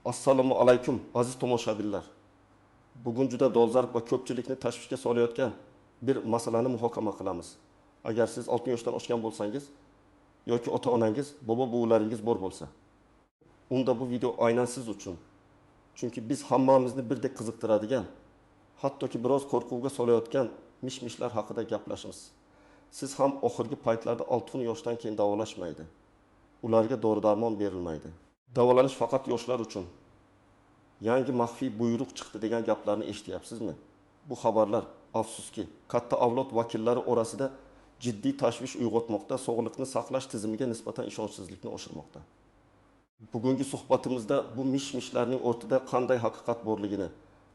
Assalomu alaykum aziz tomoshabinlar. Bugun juda dolzarb va ko'pchilikni tashvishga solayotgan bir masalani muhokama qilamiz. Agar siz 60 yoshdan oshgan bo'lsangiz yoki ota-onangiz, bobo-buvlaringiz bor bo'lsa, unda bu video aynan siz uchun. Chunki biz hammamizni birdek qiziqtiradigan, hattoki biroz qo'rquvga solayotgan mish-mishlar haqida gaplashamiz. Siz ham oxirgi paytlarda 60 yoshdan keyin davolashmaydi. Ularga dori-darmon berilmaydi. Davolanish faqat yoshlar uchun. Yangi maxfiy buyruq chiqdi degan gaplarni eshityapsizmi? Bu xabarlar afsuski katta avlod vakillari orasida jiddiy tashvish uyg'otmoqda, sog'liqni saqlash tizimiga nisbatan ishonchsizlikni oshirmoqda. Bugungi suhbatimizda bu mish-mishlarning o'rtida qanday haqiqat borligini,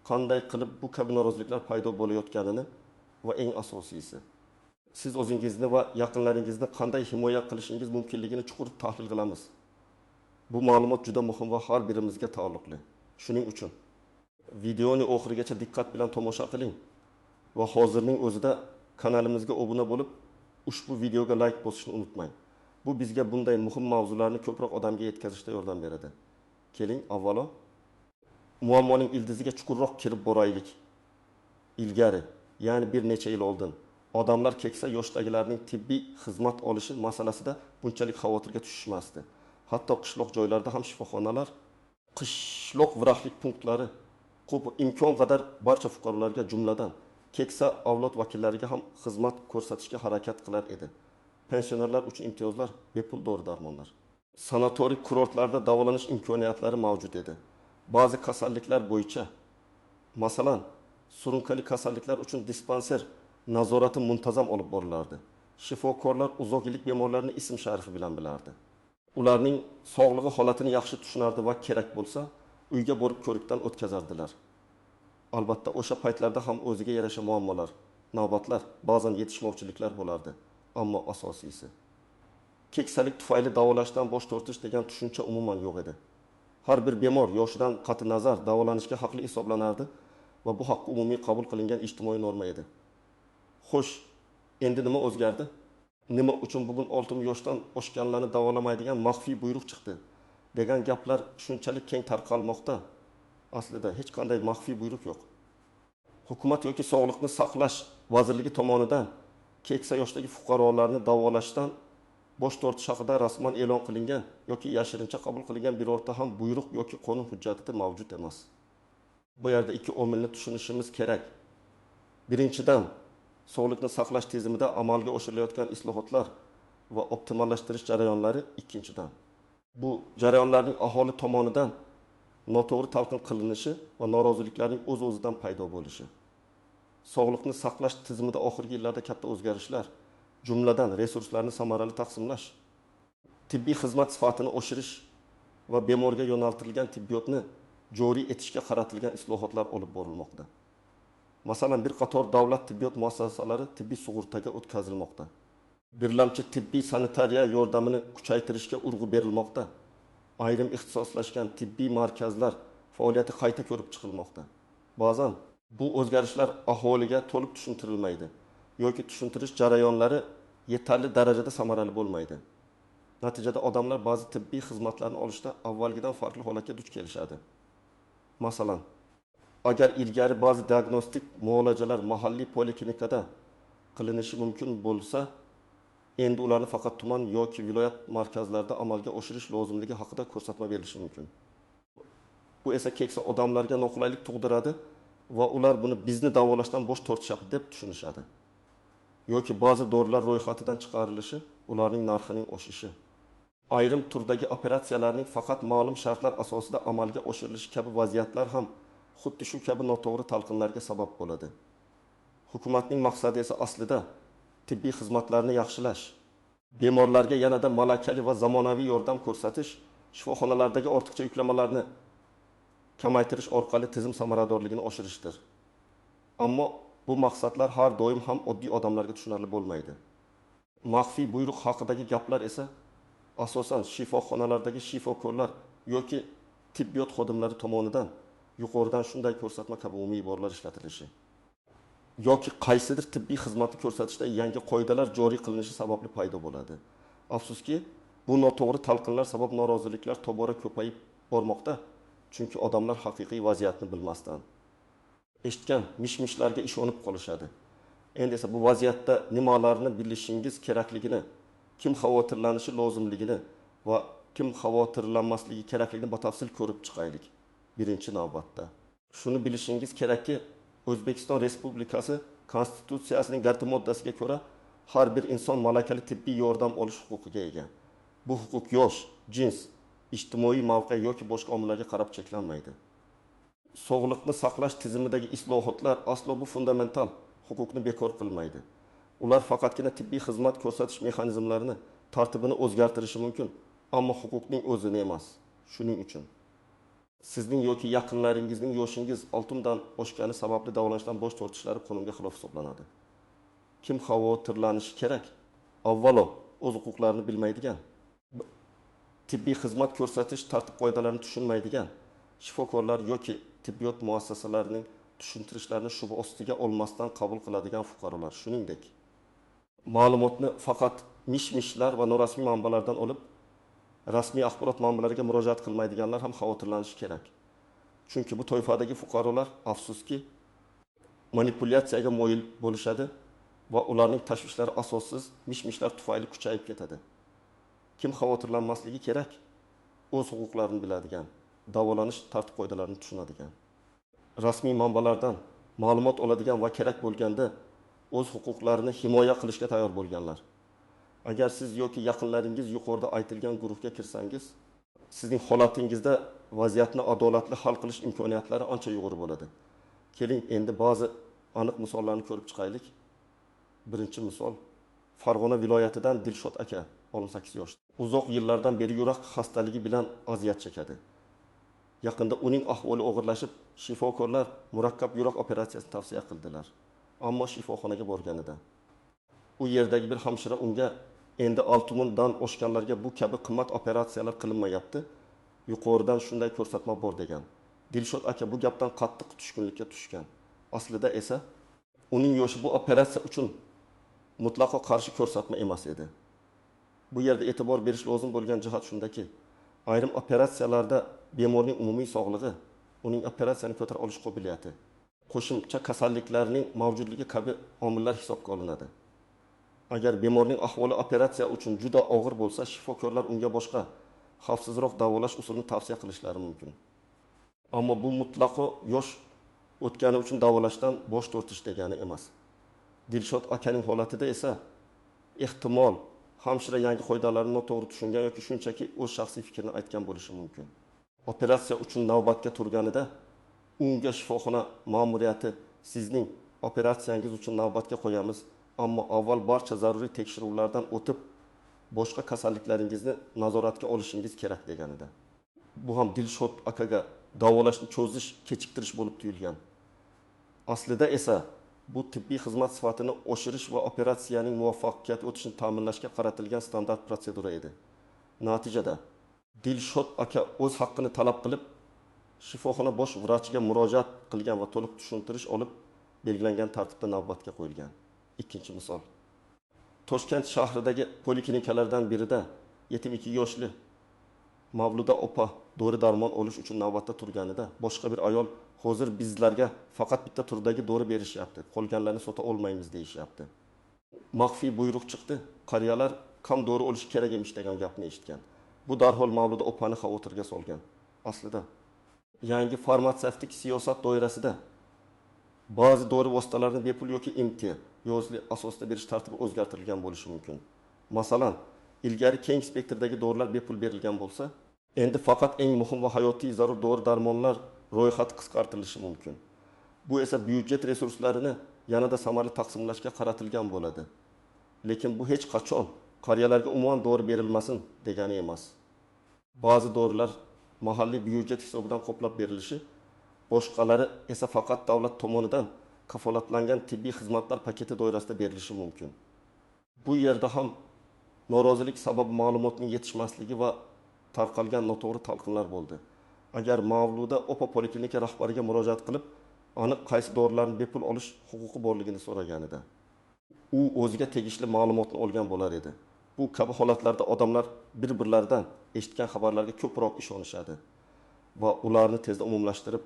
qanday qilib bu kabi noroziliklar paydo bo'layotganini va eng asosiysi, siz o'zingizni va yaqinlaringizni qanday himoya qilishingiz mumkinligini chuqur tahlil qilamiz. Bu ma'lumot juda muhim va har birimizga taalluqli. Shuning uchun videoni oxirigacha diqqat bilan tomosha qiling va hozirning o'zida kanalimizga obuna bo'lib, ushbu videoga like bosishni unutmang. Bu bizga bunday muhim mavzularni ko'proq odamga yetkazishda yordam beradi. Keling, avvalo muammoning ildiziga chuqurroq kirib boraylik. Ilgari, ya'ni bir necha yil oldin, odamlar keksa yoshdagilarning tibbiy xizmat olishi masalasida bunchalik xavotirga tushishmasdi. Hatto qishloq joylarda ham shifoxonalar, qishloq vrachlik punktlari ko'p imkon qadar barcha fuqarolarga, jumladan keksa avlod vakillariga ham xizmat ko'rsatishga harakat qilar edi. Pensionerlar uchun imtiyozlar, bepul dori-darmonlar. Sanatoriy kurortlarda davolanish imkoniyatlari mavjud edi. Ba'zi kasalliklar bo'yicha, masalan, surunkali kasalliklar uchun dispanser nazorati muntazam olib borilardi. Shifokorlar uzoq yillik bemorlarni ism sharifi bilan bilardi. Ularning sog'lig'i holatini yaxshi tushunardi va kerak bo'lsa, uyga borib ko'rikdan o'tkazardilar. Albatta, o'sha paytlarda ham o'ziga yarasha muammolar, navbatlar, ba'zan yetishmovchiliklar bo'lardi. Ammo asosiysi, keksalik tufayli davolashdan bosh tortish degan tushuncha umuman yo'q edi. Har bir bemor yoshidan qat'i nazar davolanishga haqli hisoblanardi va bu haqq umumiy qabul qilingan ijtimoiy norma edi. Xo'sh, endi nima o'zgardi? Nima uchun bugun 60 yoshdan oshganlarni davolamaydigan maxfiy buyruq chiqdi degan gaplar shunchalik keng tarqalmoqda? Aslida hech qanday maxfiy buyruq yo'q. Hukumat yoki Sog'liqni saqlash vazirligi tomonidan keksa yoshdagi fuqarolarni davolashdan bosh tortish haqida rasman e'lon qilingan yoki yashirincha qabul qilingan birorta ham buyruq yoki qonun hujjati mavjud emas. Bu yerda ikki omilni tushunishimiz kerak. Birinchidan, sog'liqni saqlash tizimida amalga oshirilayotgan islohotlar va optimallashtirish jarayonlari. Ikkinchidan, bu jarayonlarning aholi tomonidan noto'g'ri talqin qilinishi va noroziliklarning o'z-o'zidan paydo bo'lishi. Sog'liqni saqlash tizimida oxirgi yillarda katta o'zgarishlar, jumladan resurslarni samarali taqsimlash, tibbiy xizmat sifatini oshirish va bemorga yo'naltirilgan tibbiyotni joriy etishga qaratilgan islohotlar olib borilmoqda. Masalan, bir qator davlat tibbiyot muassasalari tibbiy sug'urtaga o'tkazilmoqda. Birlamchi tibbiy sanitariya yordamini kuchaytirishga urg'u berilmoqda. Ayrim ixtisoslashgan tibbiy markazlar faoliyati qayta ko'rib chiqilmoqda. Ba'zan bu o'zgarishlar aholiga to'liq tushuntirilmaydi yoki tushuntirish jarayonlari yetarli darajada samarali bo'lmaydi. Natijada odamlar ba'zi tibbiy xizmatlarni olishda avvalgidan farqli holatga duch kelishadi. Masalan, agar ilgari ba'zi diagnostik muolajalar mahalliy poliklinikada qilinishi mumkin bo'lsa, endi ularni faqat tuman yoki viloyat markazlarida amalga oshirish lozimligi haqida ko'rsatma berilishi mumkin. Bu esa keksa odamlarga noqulaylik tug'diradi va ular buni bizni davolashdan bosh tortishyapti deb tushunishadi. Yoki ba'zi dorilar ro'yxatidan chiqarilishi, ularning narxining oshishi. Ayrim turdagi operatsiyalarning faqat ma'lum shartlar asosida amalga oshirilishi kabi vaziyatlar ham xuddi shu kabi noto'g'ri talqinlarga sabab bo'ladi. Hukumatning maqsadi esa aslida tibbiy xizmatlarni yaxshilash, bemorlarga yanada malakali va zamonaviy yordam ko'rsatish, shifoxonalardagi ortiqcha yuklamalarni kamaytirish orqali tizim samaradorligini oshirishdir. Ammo bu maqsadlar har doim ham oddiy odamlarga tushunarli bo'lmaydi. Maxfiy buyruq haqidagi gaplar esa asosan shifoxonalardagi shifokorlar yoki tibbiyot xodimlari tomonidan yuqoridan shunday ko'rsatma kabi umumiy iboralar ishlatilishi yoki qaysidir tibbiy xizmatni ko'rsatishda yangi qoidalar joriy qilinishi sababli paydo bo'ladi. Afsuski, bu noto'g'ri talqinlar sabab noroziliklar tobora ko'payib bormoqda Chunki odamlar haqiqiy vaziyatni bilmasdan eshitgan mish-mishlarga ishonib qolishadi. Endi esa bu vaziyatda nimalarni bilishingiz kerakligini, kim xavotirlanishi lozimligini va kim xavotirlanmasligi kerakligini batafsil ko'rib chiqaylik. Birinchi navbatda shuni bilishingiz kerakki, O'zbekiston Respublikasi Konstitutsiyasining 4-moddasiga ko'ra har bir inson malakali tibbiy yordam olish huquqiga ega. Bu huquq yosh, jins, ijtimoiy mavqe yoki boshqa omillarga qarab cheklanmaydi. Sog'liqni saqlash tizimidagi islohotlar aslo bu fundamental huquqni bekor qilmaydi. Ular faqatgina tibbiy xizmat ko'rsatish mexanizmlarini, tartibini o'zgartirishi mumkin, ammo huquqning o'zini emas. Shuning uchun sizning yoki yaqinlaringizning yoshingiz 6 dan oshgani sababli davolanishdan bosh tortishlari qonunga xilof hisoblanadi. Kim xavotirlanishi kerak? Avvalo, o'z huquqlarini bilmaydigan, tibbiy xizmat ko'rsatish tartib-qoidalarini tushunmaydigan, shifokorlar yoki tibbiyot muassasalarining tushuntirishlarini shubha ostiga olmasdan qabul qiladigan fuqarolar. Shuningdek, ma'lumotni faqat mish-mishlar va norasmiy manbalardan olib, rasmiy axborot manbalariga murojaat qilmaydiganlar ham xavotirlanishi kerak. Chunki bu toifadagi fuqarolar afsuski manipulyatsiyaga moyil bo'lishadi va ularning tashvishlari asossiz mish-mishlar tufayli kuchayib ketadi. Kim xavotirlanmasligi kerak? O'z huquqlarini biladigan, davolanish tartib-qoidalarini tushunadigan, rasmiy manbalardan ma'lumot oladigan va kerak bo'lganda o'z huquqlarini himoya qilishga tayyor bo'lganlar. Agar siz yoki yaqinlaringiz yuqorida aytilgan guruhga kirsangiz, sizning holatingizda vaziyatni adolatli hal qilish imkoniyatlari ancha yuqori bo'ladi. Keling, endi ba'zi aniq misollarni ko'rib chiqaylik. Birinchi misol, Farg'ona viloyatidan Dilshod aka, 18 yosh. Uzoq yillardan beri yurak xastaligi bilan aziyat chekadi. Yaqinda uning ahvoli og'irlashib, shifokorlar murakkab yurak operatsiyasini tavsiya qildilar. Ammo shifoxonaga borganida u yerdagi bir hamshira unga endi 6 dan oshganlarga bu kabi qimmat operatsiyalar qilinmayapti. Yuqoridan shunday ko'rsatma bor degan. Dilshod aka bu gapdan qattiq tushkunlikka tushgan. Aslida esa uning yoshi bu operatsiya uchun mutlaqo qarshi ko'rsatma emas edi. Bu yerda e'tibor berish lozim bo'lgan jihat shundaki, ayrim operatsiyalarda bemorning umumiy sog'lig'i, uning operatsiyani ko'tara olish qobiliyati, qo'shimcha kasalliklarning mavjudligi kabi omillar hisobga olinadi. Agar bemorning ahvoli operatsiya uchun juda og'ir bo'lsa, shifokorlar unga boshqa xavfsizroq davolash usulini tavsiya qilishlari mumkin. Ammo bu mutlaqo yosh o'tgani uchun davolashdan bosh tortish degani emas. Dilshod akaning holatida esa ehtimol hamshira yangi qoidalarni noto'g'ri tushungan yoki shunchaki o'z shaxsiy fikrini aytgan bo'lishi mumkin. Operatsiya uchun navbatga turganida unga shifoxona ma'muriyati sizning operatsiyangiz uchun navbatga qo'yamiz, ammo avval barcha zaruriy tekshiruvlardan o'tib boshqa kasalliklaringizni nazoratga olishingiz kerak deganida. Bu ham Dilshod akaga davolashni cho'zish, kechiktirish bo'lib tuyulgan. Aslida esa bu tibbiy xizmat sifatini oshirish va operatsiyaning muvaffaqiyatli o'tishini ta'minlashga qaratilgan standart protsedura edi. Natijada Dilshod aka o'z haqqini talab qilib, shifoxona bosh vrachiga murojaat qilgan va to'liq tushuntirish olib, belgilangan tartibda navbatga qo'yilgan. Ikkinchi misol. Toshkent shahridagi poliklinikalardan birida 72 yoshli Mavluda opa dori-darmon olish uchun navbatda turganida boshqa bir ayol hozir bizlarga faqat bitta turdagi dori berishyapti, qolganlarni sota olmaymiz deyishyapti. Maxfiy buyruq chiqdi. Qariyalar kam dori olishi kerak emish degan gapni eshitgan. Bu darhol Mavluda opani xavotirga solgan. Aslida yangi farmatsevtik siyosat doirasida ba'zi dori vositalarini bepul yoki imtiyozli asosda berish tartibi o'zgartirilgan bo'lishi mumkin. Masalan, ilgari keng spektrdagi dorilar bepul berilgan bo'lsa, endi faqat eng muhim va hayotiy zarur dori-darmonlar ro'yxati qisqartirilishi mumkin. Bu esa byudjet resurslarini yanada samarali taqsimlashga qaratilgan bo'ladi. Lekin bu hech qachon qariyalarga umuman dori berilmasin degani emas. Ba'zi dorilar mahalliy byudjet hisobidan qoplab berilishi, boshqalari esa faqat davlat tomonidan kafolatlangan tibbiy xizmatlar paketi doirasida berilishi mumkin. Bu yerda ham norozilik sababi ma'lumotning yetishmasligi va tarqalgan noto'g'ri talqinlar bo'ldi. Agar Mavluda opa poliklinika rahbariga murojaat qilib, aniq qaysi dorilarni bepul olish huquqi borligini so'raganida, u o'ziga tegishli ma'lumotni olgan bo'lar edi. Bu kabi holatlarda odamlar bir-birlaridan eshitgan xabarlarga ko'proq ishonishadi. va ularni tezda umumlashtirib,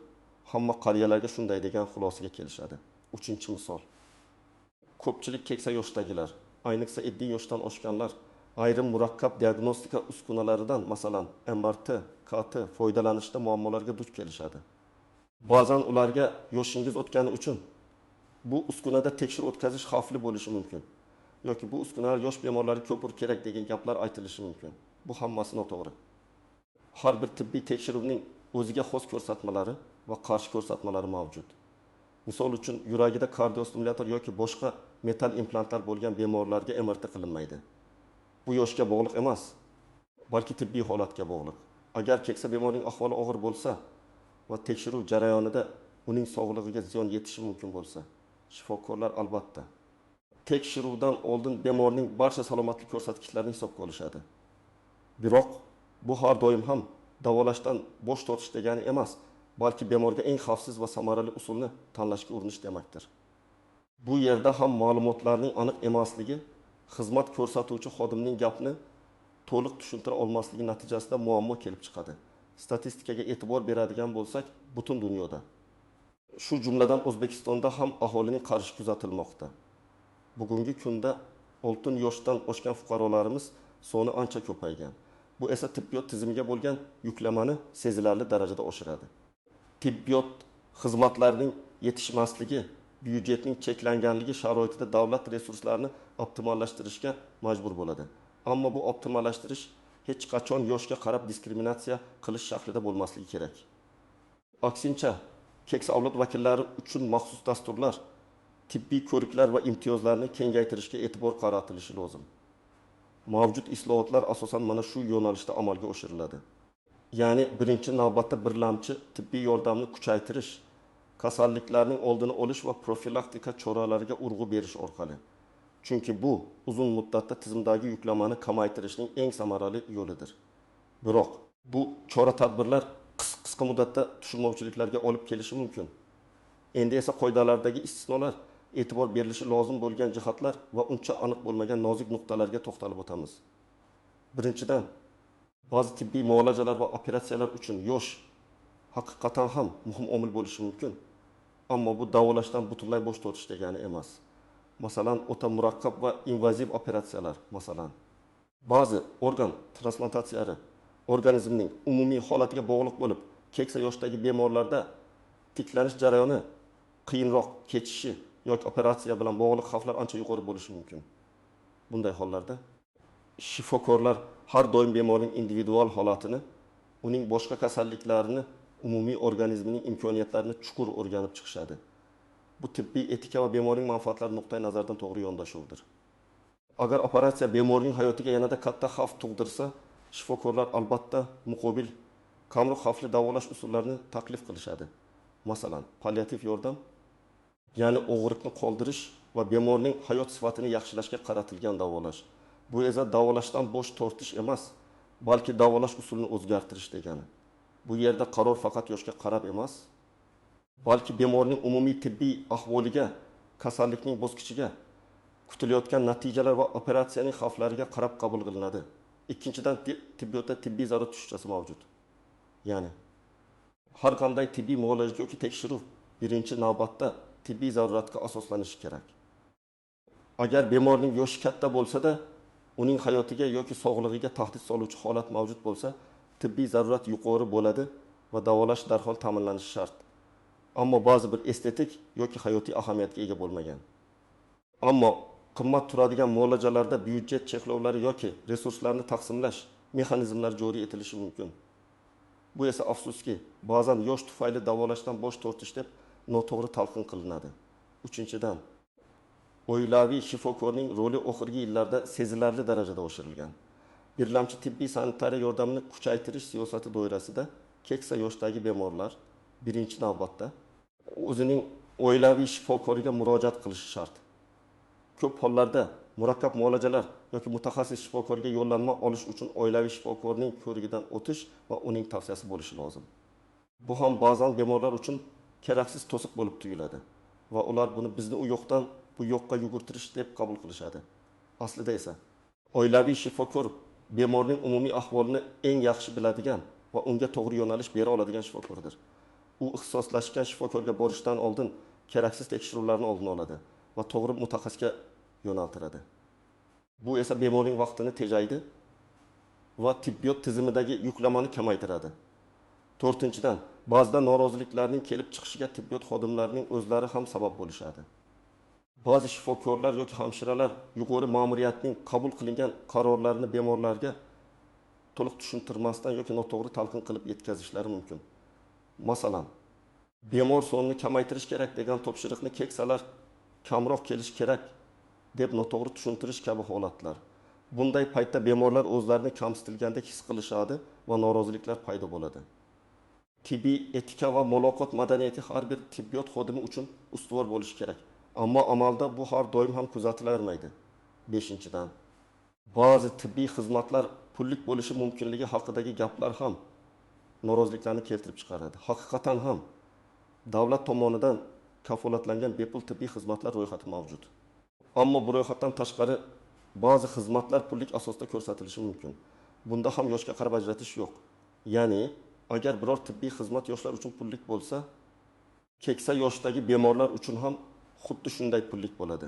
hamma qariyalarga shunday degan xulosaga kelishadi. 3-misol. Ko'pchilik keksa yoshdagilar, ayniqsa 50 yoshdan oshganlar ayrim murakkab diagnostika uskunalaridan, masalan, MRT, KT foydalanishda muammolarga duch kelishadi. Ba'zan ularga yoshingiz o'tgani uchun bu uskunada tekshiruv o'tkazish xavfli bo'lishi mumkin yoki bu uskunalar yosh bemorlarga ko'p kerak degan gaplar aytilishi mumkin. Bu hammasi noto'g'ri. Har bir tibbiy tekshiruvning o'ziga xos ko'rsatmalari va qarshi ko'rsatmalari mavjud. Misol uchun, yuragida kardiostimulyator yoki boshqa metal implantlar bo'lgan bemorlarga MRT qilinmaydi. Bu yoshga bog'liq emas, balki tibbiy holatga bog'liq. Agar keksa bemorning ahvoli og'ir bo'lsa va tekshiruv jarayonida uning sog'lig'iga ziyon yetishi mumkin bo'lsa, shifokorlar albatta tekshiruvdan oldin bemorning barcha salomatlik ko'rsatkichlarini hisobga olishadi. Biroq bu har doim ham davolashdan bosh tortish degani emas, balki bemorga eng xavfsiz va samarali usulni tanlashga urinish demakdir. Bu yerda ham ma'lumotlarning aniq emasligi, xizmat ko'rsatuvchi xodimning gapni to'liq tushuntira olmasligi natijasida muammo kelib chiqadi. Statistikaga e'tibor beradigan bo'lsak, butun dunyoda, shu jumladan O'zbekistonda ham aholining qarishi kuzatilmoqda. Bugungi kunda 6 yoshdan oshgan fuqarolarimiz soni ancha ko'paygan. Bu esa tibbiyot tizimiga bo'lgan yuklamani sezilarli darajada oshiradi. Tibbiyot xizmatlarining yetishmasligi, byudjetning cheklanganligi sharoitida davlat resurslarini optimallashtirishga majbur bo'ladi. Ammo bu optimallashtirish hech qachon yoshga qarab diskriminatsiya qilish shaklida bo'lmasligi kerak. Aksincha, keksa avlod vakillari uchun maxsus dasturlar, tibbiy ko'riklar va imtiyozlarni kengaytirishga e'tibor qaratilishi lozim. Mavjud islohotlar asosan mana shu yo'nalishda amalga oshiriladi. Ya'ni birinchi navbatda birlamchi tibbiy yordamni kuchaytirish, kasalliklarning oldini olish va profilaktika choralariga urg'u berish orqali. Chunki bu uzun muddatda tizimdagi yuklamani kamaytirishning eng samarali yo'lidir. Biroq bu chora-tadbirlar qisqa muddatda tushunmovchiliklarga olib kelishi mumkin. Endi esa qoidalardagi istisnolar, e'tibor berilishi lozim bo'lgan jihatlar va uncha aniq bo'lmagan nozik nuqtalarga to'xtalib o'tamiz. Birinchidan, ba'zi tibbiy muolajalar va operatsiyalar uchun yosh haqiqatan ham muhim omil bo'lishi mumkin. Ammo bu davolashdan butunlay bosh tortish degani emas. Masalan, o'ta murakkab va invaziv operatsiyalar, masalan, ba'zi organ transplantatsiyalari organizmning umumiy holatiga bog'liq bo'lib, keksa yoshdagi bemorlarda tiklanish jarayoni qiyinroq kechishi yoki operatsiya bilan bog'liq xavflar ancha yuqori bo'lishi mumkin. Bunday hollarda shifokorlar har doim bemorning individual holatini, uning boshqa kasalliklarini, umumiy organizmining imkoniyatlarini chuqur o'rganib chiqishadi. Bu tibbiy etika va bemorning manfaatlari nuqtai nazaridan to'g'ri yondashuvdir. Agar operatsiya bemorning hayotiga yanada katta xavf tug'dirsa, shifokorlar albatta muqobil, kamroq xavfli davolash usullarini taklif qilishadi. Masalan, palliativ yordam, ya'ni og'riqni qoldirish va bemorning hayot sifatini yaxshilashga qaratilgan davolash. Bu esa davolashdan bosh tortish emas, balki davolash usulini o'zgartirish degani. Bu yerda qaror faqat yoshga qarab emas, balki bemorning umumiy tibbiy ahvoliga, kasallikning bosqichiga, kutilayotgan natijalar va operatsiyaning xavflariga qarab qabul qilinadi. Ikkinchidan, tibbiyotda tibbiy zarurat tushunchasi mavjud. Ya'ni har qanday tibbiy muolaja yoki tekshiruv birinchi navbatda tibbiy zaruratga asoslanishi kerak. Agar bemorning yoshi katta bo'lsa-da, uning hayotiga yoki sog'lig'iga tahdid soluvchi holat mavjud bo'lsa, tibbiy zarurat yuqori bo'ladi va davolash darhol ta'minlanishi shart. Ammo ba'zi bir estetik yoki hayotiy ahamiyatga ega bo'lmagan. Ammo qimmat turadigan muolajalarda byudjet cheklovlari yoki resurslarni taqsimlash mexanizmlari joriy etilishi mumkin. Bu esa afsuski, ba'zan yosh tufayli davolashdan bosh tortish deb noto'g'ri talqin qilinadi. Uchinchidan, oilaviy shifokorning roli oxirgi yillarda sezilarli darajada oshirilgan. Birlamchi tibbiy sanitariya yordamini kuchaytirish siyosati doirasida keksa yoshdagi bemorlar birinchi navbatda o'zining oilaviy shifokoriga murojaat qilishi shart. Ko'p hollarda murakkab muolajalar yoki mutaxassis shifokorga yo'llanma olish uchun oilaviy shifokorning ko'rigidan o'tish va uning tavsiyasi bo'lishi lozim. Bu ham ba'zan bemorlar uchun keraksiz to'siq bo'lib tuyuladi va ular buni bizni u yoqdan bu yoqqa yugurtirish deb qabul qilishadi. Aslida esa oilaviy shifokor bemorning umumiy ahvolini eng yaxshi biladigan va unga to'g'ri yo'nalish bera oladigan shifokordir. U ixtisoslashgan shifokorga borishdan oldin keraksiz tekshiruvlarni oldini oladi va to'g'ri mutaxassisga yo'naltiradi. Bu esa bemorning vaqtini tejaydi va tibbiyot tizimidagi yuklamani kamaytiradi. 4-dan, ba'zida noroziliklarning kelib chiqishiga tibbiyot xodimlarining o'zlari ham sabab bo'lishadi. Ba'zi shifokorlar yoki hamshiralar yuqori ma'muriyatning qabul qilingan qarorlarini bemorlarga to'liq tushuntirmasdan yoki noto'g'ri talqin qilib yetkazishlari mumkin. Masalan, bemor sonini kamaytirish kerak degan topshiriqni keksalar kamroq kelish kerak deb noto'g'ri tushuntirish kabi holatlar. Bunday paytda bemorlar o'zlarini kamsitilgandek his qilishadi va noroziliklar paydo bo'ladi. Tibbiy etika va muloqot madaniyati har bir tibbiyot xodimi uchun ustuvor bo'lishi kerak. Ammo amalda bu har doim ham kuzatilavermaydi. 5-dan, ba'zi tibbiy xizmatlar pullik bo'lishi mumkinligi haqidagi gaplar ham noroziliklarni keltirib chiqaradi. Haqiqatan ham davlat tomonidan kafolatlangan bepul tibbiy xizmatlar ro'yxati mavjud. Ammo bu ro'yxatdan tashqari ba'zi xizmatlar pullik asosda ko'rsatilishi mumkin. Bunda ham yoshga qarab ajratish yo'q. Ya'ni, agar biror tibbiy xizmat yoshlar uchun pullik bo'lsa, keksa yoshdagi bemorlar uchun ham xuddi shunday pullik bo'ladi.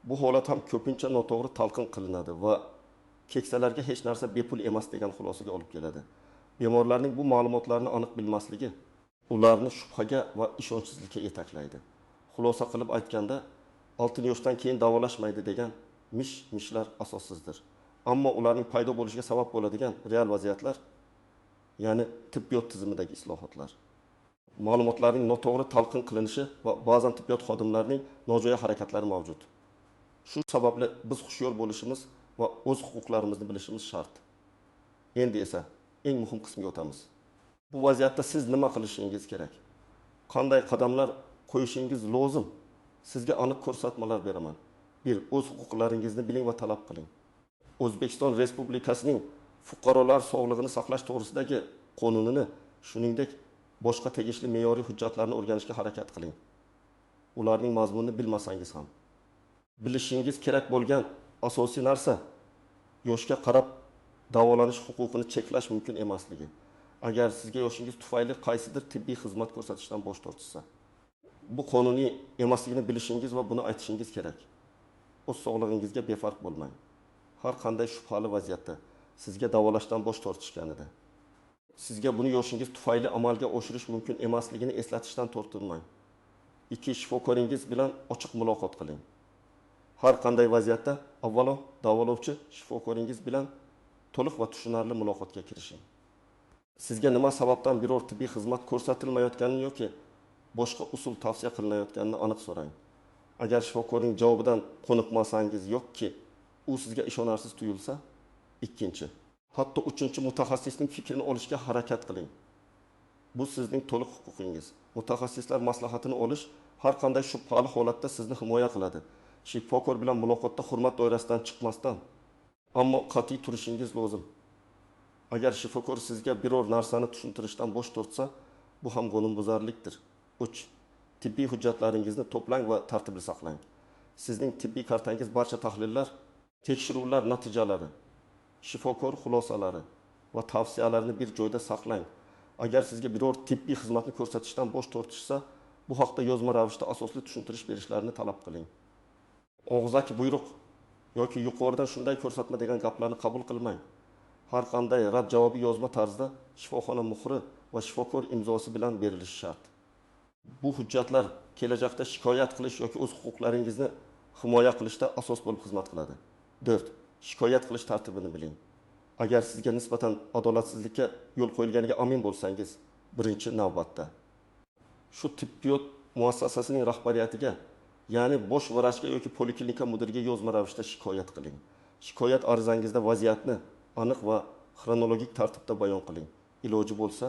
Bu holat ham ko'pincha noto'g'ri talqin qilinadi va keksalarga hech narsa bepul emas degan xulosaga olib keladi. Bemorlarning bu ma'lumotlarni aniq bilmasligi ularni shubhaga va ishonchsizlikka yetaklaydi. Xulosa qilib aytganda, 6 yoshdan keyin davolashmaydi degan mish-mishlar asossizdir. Ammo ularning paydo bo'lishiga sabab bo'ladigan real vaziyatlar, ya'ni tibbiyot tizimidagi islohotlar, ma'lumotlarning noto'g'ri talqin qilinishi va ba'zan tibbiyot xodimlarining nojo'ya harakatlari mavjud. Shu sababli biz hushyor bo'lishimiz va o'z huquqlarimizni bilishimiz shart. Endi esa eng muhim qismga o'tamiz. Bu vaziyatda siz nima qilishingiz kerak? Qanday qadamlar qo'yishingiz lozim? Sizga aniq ko'rsatmalar beraman. 1. O'z huquqlaringizni biling va talab qiling. O'zbekiston Respublikasining fuqarolar sog'lig'ini saqlash to'g'risidagi qonunini, shuningdek, boshqa tegishli me'yoriy hujjatlarni o'rganishga harakat qiling. Ularning mazmunini bilmasangiz ham. Bilishingiz kerak bo'lgan asosiy narsa yoshga qarab davolanish huquqini cheklash mumkin emasligi. Agar sizga yoshingiz tufayli qaysidir tibbiy xizmat ko'rsatishdan bosh tortishsa, bu qonuniy emasligini bilishingiz va buni aytishingiz kerak. O'z sog'lig'ingizga befarq bo'lmang. Har qanday shubhali vaziyatda sizga davolashdan bosh tortishganida, sizga buni yoshingiz tufayli amalga oshirish mumkin emasligini eslatishdan tortinmang. 2. Shifokoringiz bilan ochiq muloqot qiling. Har qanday vaziyatda avvalo davolovchi shifokoringiz bilan to'liq va tushunarli muloqotga kirishing. Sizga nima sababdan biror tibbiy xizmat ko'rsatilmayotganini yoki boshqa usul tavsiya qilinayotganini aniq so'rang. Agar shifokorning javobidan qoniqmasangiz yoki u sizga ishonarsiz tuyulsa, 2. Hatto 3. mutaxassisning fikrini olishga harakat qiling. Bu sizning to'liq huquqingiz. Mutaxassislar maslahatini olish har qanday shubhali holatda sizni himoya qiladi. Shifokor bilan muloqotda hurmat doirasidan chiqmasdan, ammo qat'iy turishingiz lozim. Agar shifokor sizga biror narsani tushuntirishdan bosh tortsa, bu ham qonunbuzarlikdir. 3. Tibbiy hujjatlaringizni to'plang va tartibli saqlang. Sizning tibbiy kartangiz barcha tahlillar, tekshiruvlar natijalari, shifokor xulosalari va tavsiyalarini bir joyda saqlang. Agar sizga biror tibbiy xizmatni ko'rsatishdan bosh tortishsa, bu haqda yozma ravishda asosli tushuntirish berishlarini talab qiling. Og'zaki buyruq yoki yuqoridan shunday ko'rsatma degan gaplarni qabul qilmang. Har qanday rad javobi yozma tarzda shifoxona muhri va shifokor imzosi bilan berilishi shart. Bu hujjatlar kelajakda shikoyat qilish yoki o'z huquqlaringizni himoya qilishda asos bo'lib xizmat qiladi. 4. Shikoyat qilish tartibini biling. Agar sizga nisbatan adolatsizlikka yo'l qo'yilganiga amin bo'lsangiz, birinchi navbatda shu tibbiyot muassasasining rahbariyatiga, ya'ni bosh vrachga yoki poliklinika mudiriga yozma ravishda shikoyat qiling. Shikoyat arizangizda vaziyatni aniq va xronologik tartibda bayon qiling. Iloji bo'lsa,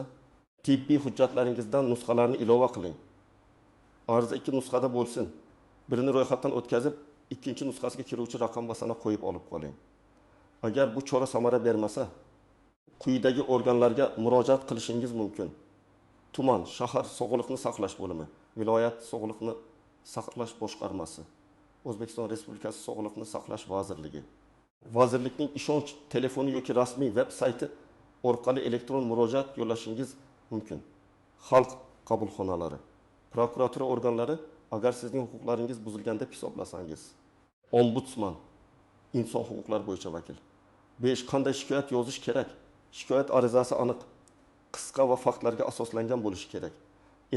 tibbiy hujjatlaringizdan nusxalarni ilova qiling. Ariza 2 nusxada bo'lsin. Birini ro'yxatdan o'tkazib, ikkinchi nusxasiga kiruvchi raqam va sana qo'yib olib qoling. Agar bu chora samara bermasa, quyidagi organlarga murojaat qilishingiz mumkin. Tuman, shahar sog'liqni saqlash bo'limi, viloyat sog'liqni saqlash boshqarmasi, O'zbekiston Respublikasi Sog'liqni saqlash vazirligi. Vazirlikning ishonch telefoni yoki rasmiy veb sayti orqali elektron murojaat yo'llashingiz mumkin. Xalq qabulxonalari, prokuratura organlari agar sizning huquqlaringiz buzilgan deb hisoblasangiz. Ombudsman, inson huquqlari bo'yicha vakil. 5. Qanday shikoyat yozish kerak? Shikoyat arizasi aniq, qisqa va faktlarga asoslangan bo'lishi kerak.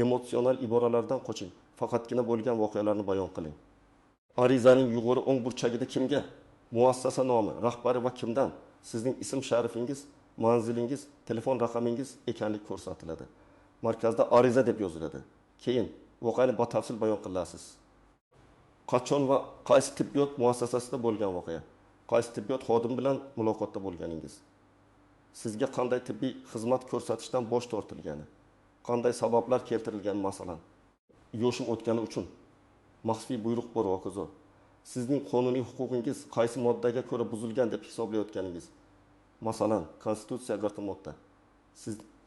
Emotsional iboralardan qoching. Faqatgina bo'lgan voqealarni bayon qiling. Arizaning yuqori o'ng burchagida kimga? Muassasa nomi, rahbari va kimdan? Sizning ism sharifingiz, manzilingiz, telefon raqamingiz ekanligi ko'rsatiladi. Markazda ariza deb yoziladi. Keyin voqeani batafsil bayon qilasiz. Qachon va qaysi tibbiyot muassasasida bo'lgan voqea? Qaysi tibbiyot xodimi bilan muloqotda bo'lganingiz? Sizga qanday tibbiy xizmat ko'rsatishdan bosh tortilgani? Qanday sabablar keltirilgani masalan? Yo'shim o'tgani uchun maxfiy buyruq bor hokazo. Sizning qonuniy huquqingiz qaysi moddaga ko'ra buzilgan deb hisoblayotganingiz? Masalan, Konstitutsiya 4 modda.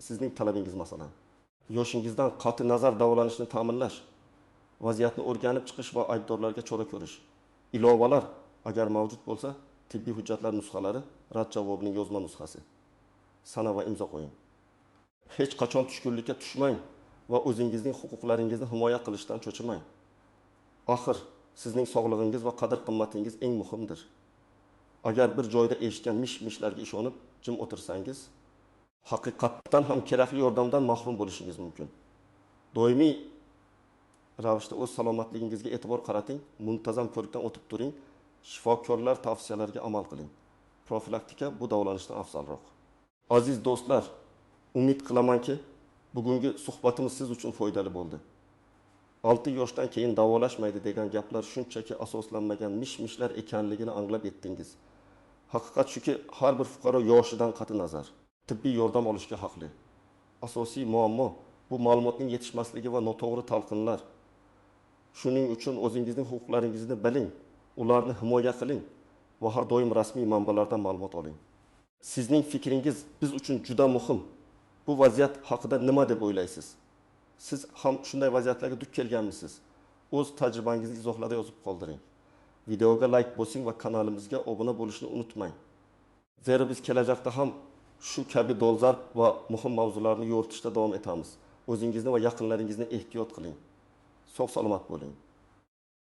Sizning talabingiz masalan. Yoshingizdan qat'iy nazar davolanishni ta'minlash, vaziyatni o'rganib chiqish va aybdorlarga chora ko'rish. Ilovalar agar mavjud bo'lsa, tibbiy hujjatlar nusxalari, rad javobining yozma nusxasi. Sana va imzo qo'ying. Hech qachon tushkunlikka tushmang va o'zingizning huquqlaringizni himoya qilishdan cho'chimang. Axir sizning sog'lig'ingiz va qadr-qimmatingiz eng muhimdir. Agar bir joyda eshitgan mish-mishlarga ishonib jim o'tirsangiz, haqiqatdan ham kerakli yordamdan mahrum bo'lishingiz mumkin. Doimiy ravishda o'z salomatligingizga e'tibor qarating, muntazam ko'rikdan o'tib turing, shifokorlar tavsiyalariga amal qiling. Profilaktika bu davolanishdan afzalroq. Aziz do'stlar, umid qilamanki, bugungi suhbatimiz siz uchun foydali bo'ldi. 6 yoshdan keyin davolashmaydi degan gaplar shunchaki asoslanmagan mish-mishlar ekanligini anglab yetdingiz. Haqiqat shuki, har bir fuqaro yoshidan qat'i nazar tibbiy yordam olishga haqli. Asosiy muammo bu ma'lumotning yetishmasligi va noto'g'ri talqinlar. Shuning uchun o'zingizning huquqlaringizni biling, ularni himoya qiling va har doim rasmiy manbalardan ma'lumot oling. Sizning fikringiz biz uchun juda muhim. Bu vaziyat haqida nima deb o'ylaysiz? Siz ham shunday vaziyatlarga duch kelganmisiz? O'z tajribangizni izohlarda yozib qoldiring. Videoga like bosing va kanalimizga obuna bo'lishni unutmang. Zero biz kelajakda ham shu kabi dolzarb va muhim mavzularni yo'ritishda davom etamiz. O'zingizni va yaqinlaringizni ehtiyot qiling. Sog' salomat bo'ling.